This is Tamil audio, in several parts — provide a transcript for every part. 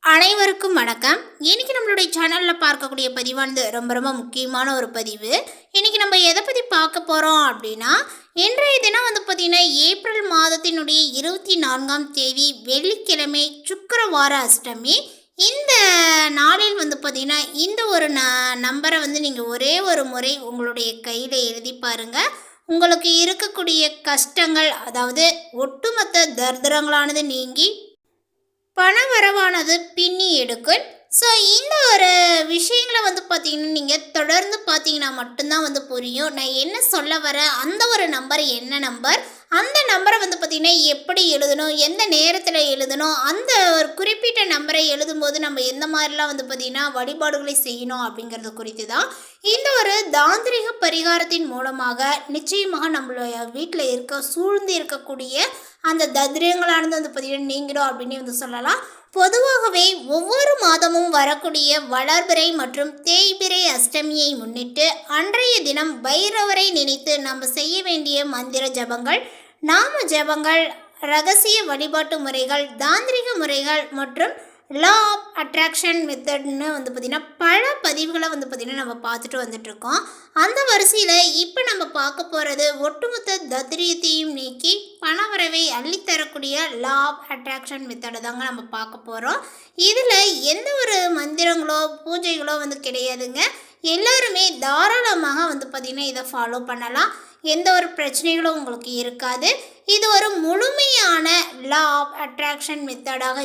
அனைவருக்கும் வணக்கம். இன்னைக்கு நம்மளுடைய சேனலில் பார்க்கக்கூடிய பதிவானது ரொம்ப ரொம்ப முக்கியமான ஒரு பதிவு. இன்னைக்கு நம்ம எதை பற்றி பார்க்க போகிறோம் அப்படின்னா, இன்றைய தினம் பார்த்திங்கன்னா ஏப்ரல் மாதத்தினுடைய 24ஆம் தேதி வெள்ளிக்கிழமை சுக்கிரவார அஷ்டமி. இந்த நாளில் பார்த்திங்கன்னா இந்த ஒரு நம்பரை நீங்கள் ஒரே ஒரு முறை உங்களுடைய கையில் எழுதி பாருங்கள். உங்களுக்கு இருக்கக்கூடிய கஷ்டங்கள், அதாவது ஒட்டுமொத்த தரித்திரங்களானது நீங்கி பணவரவானது பின்னி எடுக்கும். ஸோ இந்த ஒரு விஷயங்களை பார்த்தீங்கன்னா நீங்கள் தொடர்ந்து பார்த்தீங்கன்னா மட்டும்தான் புரியும். நான் என்ன சொல்ல வரேன், அந்த ஒரு நம்பர் என்ன நம்பர், அந்த நம்பரை பார்த்தீங்கன்னா எப்படி எழுதணும், எந்த நேரத்தில் எழுதணும், அந்த ஒரு குறிப்பிட்ட நம்பரை எழுதும்போது நம்ம எந்த மாதிரிலாம் பார்த்தீங்கன்னா வழிபாடுகளை செய்யணும் அப்படிங்கிறது குறித்து தான் இந்த ஒரு தாந்திரிக பரிகாரத்தின் மூலமாக நிச்சயமாக நம்மளுடைய வீட்டில் சூழ்ந்து இருக்கக்கூடிய அந்த தத்ரியங்களானது பார்த்தீங்கன்னா நீங்கிடும் அப்படின்னு சொல்லலாம். பொதுவாகவே ஒவ்வொரு மாதமும் வரக்கூடிய வளர்பிறை மற்றும் தேய்பிறை அஷ்டமியை முன்னிட்டு அன்றைய தினம் பைரவரை நினைத்து நம்ம செய்ய வேண்டிய மந்திர ஜபங்கள், நாம ஜபங்கள், ரகசிய வழிபாட்டு முறைகள், தாந்திரிக முறைகள் மற்றும் லா ஆஃப் அட்ராக்ஷன் மெத்தட்னு பார்த்திங்கன்னா பல பதிவுகளை பார்த்திங்கன்னா நம்ம பார்த்துட்டு வந்துட்ருக்கோம். அந்த வரிசையில் இப்போ நம்ம பார்க்க போகிறது ஒட்டுமொத்த தத்ரியத்தையும் நீக்கி பணவரவை அள்ளித்தரக்கூடிய லா ஆஃப் அட்ராக்ஷன் மெத்தடை தாங்க நம்ம பார்க்க போகிறோம். இதில் எந்த ஒரு மந்திரங்களோ பூஜைகளோ கிடையாதுங்க. எல்லாருமே தாராளமாக பார்த்திங்கன்னா இதை ஃபாலோ பண்ணலாம். எந்த ஒரு பிரச்சனைகளும் உங்களுக்கு இருக்காது. இது ஒரு முழுமையான லா ஆஃப் அட்ராக்ஷன் மெத்தடாக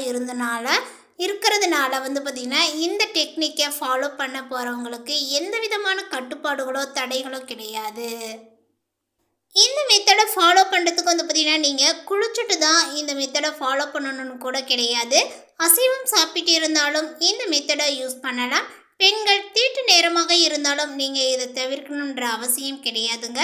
இருக்கிறதுனால பார்த்திங்கன்னா இந்த டெக்னிக்கை ஃபாலோ பண்ண போகிறவங்களுக்கு எந்த விதமான கட்டுப்பாடுகளோ தடைகளோ கிடையாது. இந்த மெத்தடை ஃபாலோ பண்ணுறதுக்கு பார்த்திங்கன்னா நீங்கள் குளிச்சுட்டு தான் இந்த மெத்தடை ஃபாலோ பண்ணணும்னு கூட கிடையாது. அசைவம் சாப்பிட்டு இருந்தாலும் இந்த மெத்தடை யூஸ் பண்ணலாம். பெண்கள் தீட்டு நேரமாக இருந்தாலும் நீங்கள் இதை தவிர்க்கணுன்ற அவசியம் கிடையாதுங்க.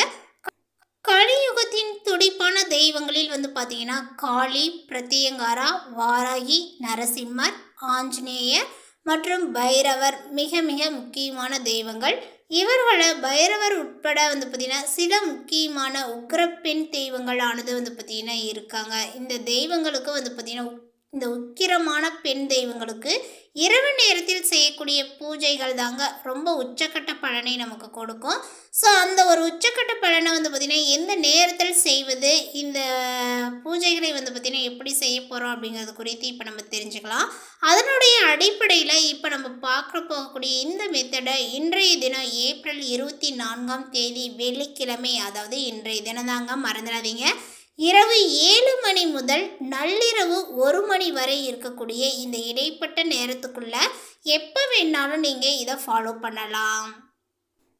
கலியுகத்தின் துடிப்பான தெய்வங்களில் பார்த்தீங்கன்னா காளி, பிரத்யங்காரா, வாராகி, நரசிம்மர், ஆஞ்சநேயர் மற்றும் பைரவர் மிக மிக முக்கியமான தெய்வங்கள். இவர்களை பைரவர் உட்பட பார்த்திங்கன்னா சில முக்கியமான உக்கிரப்பெண் தெய்வங்களானது பார்த்திங்கன்னா இருக்காங்க. இந்த தெய்வங்களுக்கு பார்த்திங்கன்னா இந்த உக்கிரமான பெண் தெய்வங்களுக்கு இரவு நேரத்தில் செய்யக்கூடிய பூஜைகள் தாங்க ரொம்ப உச்சக்கட்ட பலனை நமக்கு கொடுக்கும். ஸோ அந்த ஒரு உச்சக்கட்ட பலனை பார்த்திங்கன்னா எந்த நேரத்தில் செய்வது, இந்த பூஜைகளை பார்த்திங்கன்னா எப்படி செய்ய போகிறோம் அப்படிங்கிறது குறித்து இப்போ நம்ம தெரிஞ்சுக்கலாம். அதனுடைய அடிப்படையில் இப்போ நம்ம பார்க்க போகக்கூடிய இந்த மெத்தடை இன்றைய தினம் ஏப்ரல் 24ஆம் தேதி வெள்ளிக்கிழமை, அதாவது இன்றைய தினம் தாங்க, மறந்துடாதீங்க. இரவு 7 மணி முதல் நள்ளிரவு 1 மணி வரை இருக்கக்கூடிய இந்த இடைப்பட்ட நேரத்துக்குள்ள எப்போ வேணாலும் நீங்கள் இதை ஃபாலோ பண்ணலாம்.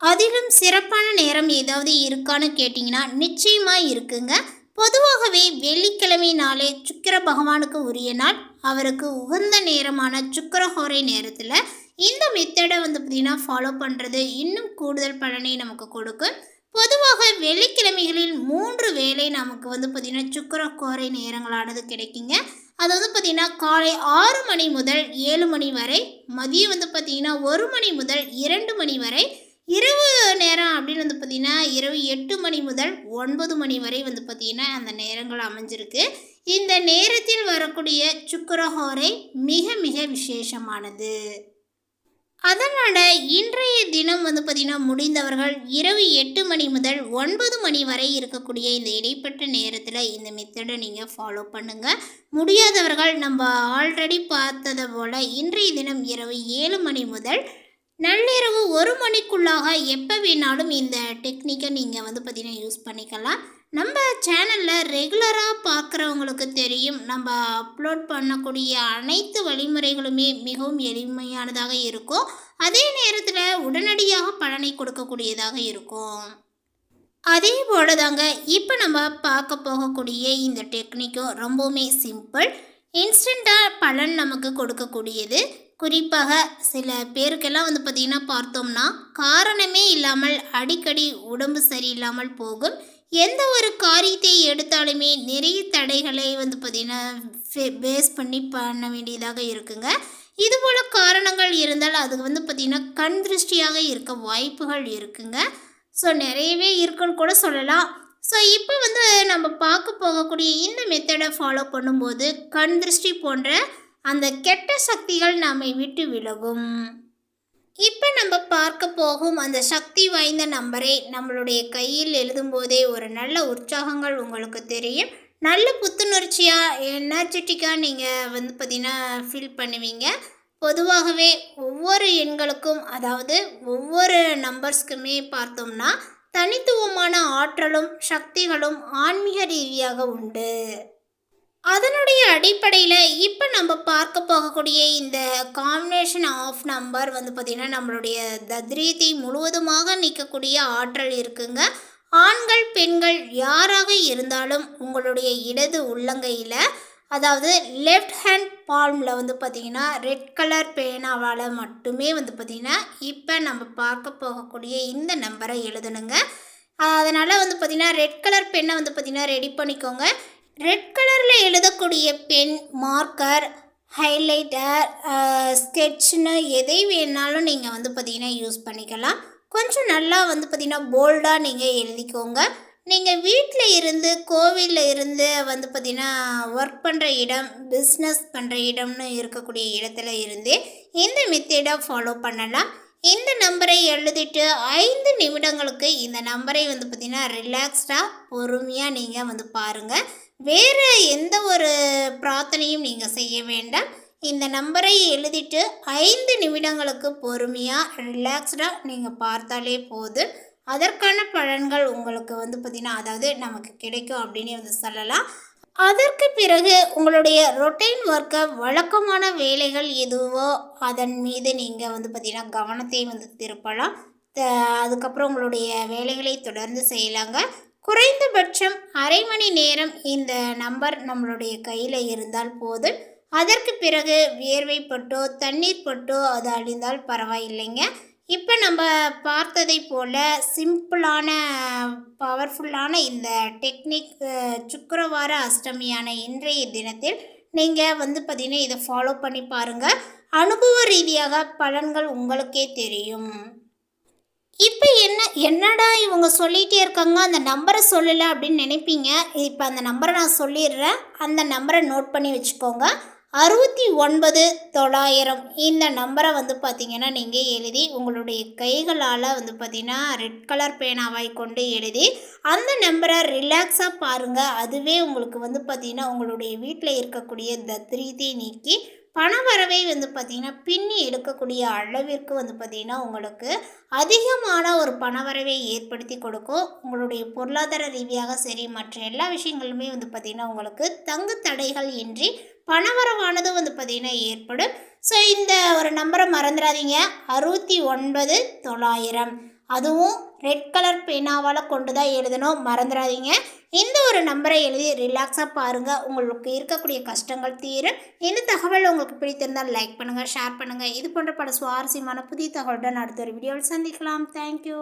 அதிலும் சிறப்பான நேரம் ஏதாவது இருக்கான்னு கேட்டிங்கன்னா நிச்சயமாக இருக்குங்க. பொதுவாகவே வெள்ளிக்கிழமை நாளே சுக்கிர பகவானுக்கு உரிய நாள். அவருக்கு உகந்த நேரமான சுக்கிரஹோரை நேரத்தில் இந்த மெத்தடை பார்த்திங்கன்னா ஃபாலோ பண்ணுறது இன்னும் கூடுதல் பலனை நமக்கு கொடுக்கும். பொதுவாக வெள்ளிக்கிழமைகளில் 3 வேளை நமக்கு பார்த்திங்கன்னா சுக்கிரஹோரை நேரங்களானது கிடைக்குங்க. அதாவது பார்த்திங்கன்னா காலை 6 மணி முதல் 7 மணி வரை, மதியம் பார்த்திங்கன்னா 1 மணி முதல் 2 மணி வரை, இரவு நேரம் அப்படின்னு பார்த்திங்கன்னா இரவு 8 மணி முதல் 9 மணி வரை பார்த்திங்கன்னா அந்த நேரங்கள் அமைஞ்சிருக்கு. இந்த நேரத்தில் வரக்கூடிய சுக்கிரஹோரை மிக மிக விசேஷமானது. அதனால் இன்றைய தினம் பார்த்திங்கன்னா முடிந்தவர்கள் இரவு 8 மணி முதல் 9 மணி வரை இருக்கக்கூடிய இந்த இடைப்பட்ட நேரத்தில் இந்த மெத்தடை நீங்கள் ஃபாலோ பண்ணுங்கள். முடியாதவர்கள் நம்ம ஆல்ரெடி பார்த்ததை போல் இன்றைய தினம் இரவு 7 மணி முதல் நள்ளிரவு 1 மணிக்குள்ளாக எப்போ வேணாலும் இந்த டெக்னிக்கை நீங்கள் பார்த்திங்கன்னா யூஸ் பண்ணிக்கலாம். நம்ம சேனலில் ரெகுலராக பார்க்குறவங்களுக்கு தெரியும், நம்ம அப்லோட் பண்ணக்கூடிய அனைத்து வழிமுறைகளுமே மிகவும் எளிமையானதாக இருக்கும். அதே நேரத்தில் உடனடியாக பலனை கொடுக்கக்கூடியதாக இருக்கும். அதே போல தாங்க இப்போ நம்ம பார்க்க போகக்கூடிய இந்த டெக்னிக்கும் ரொம்பவுமே சிம்பிள், இன்ஸ்டண்ட்டாக பலன் நமக்கு கொடுக்கக்கூடியது. குறிப்பாக சில பேருக்கெல்லாம் பார்த்திங்கன்னா பார்த்தோம்னா காரணமே இல்லாமல் அடிக்கடி உடம்பு சரியில்லாமல் போகும். எந்த ஒரு காரியத்தை எடுத்தாலுமே நிறைய தடைகளை பார்த்திங்கன்னா பேஸ் பண்ணி பண்ண வேண்டியதாக இருக்குங்க. இதுபோல் காரணங்கள் இருந்தால் அது பார்த்திங்கன்னா கண் திருஷ்டியாக இருக்க வாய்ப்புகள் இருக்குங்க. ஸோ நிறையவே இருக்குன்னு கூட சொல்லலாம். ஸோ இப்போ நம்ம பார்க்க போகக்கூடிய இந்த மெத்தடை ஃபாலோ பண்ணும்போது கண் திருஷ்டி போன்ற அந்த கெட்ட சக்திகள் நம்மை விட்டு விலகும். இப்போ நம்ம பார்க்க போகும் அந்த சக்தி வாய்ந்த நம்பரை நம்மளுடைய கையில் எழுதும்போதே ஒரு நல்ல உற்சாகங்கள் உங்களுக்கு தெரியும். நல்ல புத்துணர்ச்சியாக எனர்ஜெட்டிக்காக நீங்கள் பார்த்திங்கன்னா ஃபீல் பண்ணுவீங்க. பொதுவாகவே ஒவ்வொரு எண்களுக்கும், அதாவது ஒவ்வொரு நம்பர்ஸ்க்குமே பார்த்தோம்னா தனித்துவமான ஆற்றலும் சக்திகளும் ஆன்மீக ரீதியாக உண்டு. அதனுடைய அடிப்படையில் இப்போ நம்ம பார்க்க போகக்கூடிய இந்த காம்பினேஷன் ஆஃப் நம்பர் பார்த்திங்கன்னா நம்மளுடைய தத்ரீத்தை முழுவதுமாக நீக்கக்கூடிய ஆற்றல் இருக்குங்க. ஆண்கள் பெண்கள் யாராக இருந்தாலும் உங்களுடைய இடது உள்ளங்கையில், அதாவது லெஃப்ட் ஹேண்ட் பால்மில் பார்த்திங்கன்னா ரெட் கலர் பேனாவால் மட்டுமே பார்த்திங்கன்னா இப்போ நம்ம பார்க்க போகக்கூடிய இந்த நம்பரை எழுதணுங்க. அதனால் பார்த்திங்கன்னா ரெட் கலர் பெண்ணை பார்த்திங்கன்னா ரெடி பண்ணிக்கோங்க. ரெட் கலரில் எழுதக்கூடிய பென், மார்க்கர், ஹைலைட்டர், ஸ்கெட்ச்னு எதை வேணாலும் நீங்கள் பார்த்திங்கன்னா யூஸ் பண்ணிக்கலாம். கொஞ்சம் நல்லா பார்த்திங்கன்னா போல்டாக நீங்கள் எழுதிக்கோங்க. நீங்கள் வீட்டில் இருந்து, கோவிலில் இருந்து பார்த்திங்கன்னா ஒர்க் பண்ணுற இடம், பிஸ்னஸ் பண்ணுற இடம்னு இருக்கக்கூடிய இடத்துல இருந்து இந்த மெத்தடை ஃபாலோ பண்ணலாம். இந்த நம்பரை எழுதிட்டு 5 நிமிடங்களுக்கு இந்த நம்பரை பார்த்திங்கன்னா ரிலாக்ஸ்டாக பொறுமையாக நீங்கள் பாருங்கள். வேறு எந்த ஒரு பிரார்த்தனையும் நீங்கள் செய்ய வேண்டாம். இந்த நம்பரை எழுதிட்டு 5 நிமிடங்களுக்கு பொறுமையாக ரிலாக்ஸ்டாக நீங்கள் பார்த்தாலே போதும். அதற்கான பலன்கள் உங்களுக்கு பார்த்திங்கன்னா அதாவது நமக்கு கிடைக்கும் அப்படின்னு சொல்லலாம். அதற்கு பிறகு உங்களுடைய ரொட்டீன் ஒர்க்கை, வழக்கமான வேலைகள் எதுவோ அதன் மீது நீங்கள் பார்த்திங்கன்னா கவனத்தை திருப்பலாம். அதுக்கப்புறம் உங்களுடைய வேலைகளை தொடர்ந்து செய்யலாங்க. குறைந்தபட்சம் அரை மணி நேரம் இந்த நம்பர் நம்மளுடைய கையில் இருந்தால் போதும். அதற்கு பிறகு வியர்வைப்பட்டோ தண்ணீர் பட்டோ அது அழிந்தால் பரவாயில்லைங்க. இப்போ நம்ம பார்த்ததை போல் சிம்பிளான பவர்ஃபுல்லான இந்த டெக்னிக் சுக்கிரவார அஷ்டமியான இன்றைய தினத்தில் நீங்கள் பார்த்திங்கன்னா இதை ஃபாலோ பண்ணி பாருங்கள். அனுபவ ரீதியாக பலன்கள் உங்களுக்கே தெரியும். இப்போ என்னடா இவங்க சொல்லிகிட்டே இருக்காங்க, அந்த நம்பரை சொல்லலை அப்படின்னு நினைப்பீங்க. இப்போ அந்த நம்பரை நான் சொல்லிடுறேன். அந்த நம்பரை நோட் பண்ணி வச்சுக்கோங்க. 69,900 இந்த நம்பரை பார்த்திங்கன்னா நீங்கள் எழுதி உங்களுடைய கைகளால் பார்த்திங்கன்னா ரெட் கலர் பேனாவை கொண்டு எழுதி அந்த நம்பரை ரிலாக்ஸாக பாருங்கள். அதுவே உங்களுக்கு பார்த்திங்கன்னா உங்களுடைய வீட்டில் இருக்கக்கூடிய தத்ரீத்தை நீக்கி பணவரவை பார்த்திங்கன்னா பின்னி எடுக்கக்கூடிய அளவிற்கு பார்த்திங்கன்னா உங்களுக்கு அதிகமான ஒரு பணவரவை ஏற்படுத்தி கொடுக்கும். உங்களுடைய பொருளாதார ரீதியாக சரி, மற்ற எல்லா விஷயங்களுமே பார்த்திங்கன்னா உங்களுக்கு தங்கு தடைகள் இன்றி பணவரவானது பார்த்திங்கன்னா ஏற்படும். ஸோ இந்த ஒரு நம்பரை மறந்துடாதீங்க, 69,900. அதுவும் ரெட் கலர் பேனாவால் கொண்டு தான் எழுதணும், மறந்துடாதீங்க. இந்த ஒரு நம்பரை எழுதி ரிலாக்ஸாக பாருங்கள். உங்களுக்கு இருக்கக்கூடிய கஷ்டங்கள் தீரும். இந்த தகவல் உங்களுக்கு பிடித்திருந்தால் லைக் பண்ணுங்கள், ஷேர் பண்ணுங்கள். இது போன்ற பல சுவாரஸ்யமான புதிய தகவலுடன் அடுத்த ஒரு வீடியோவில் சந்திக்கலாம். தேங்க்யூ.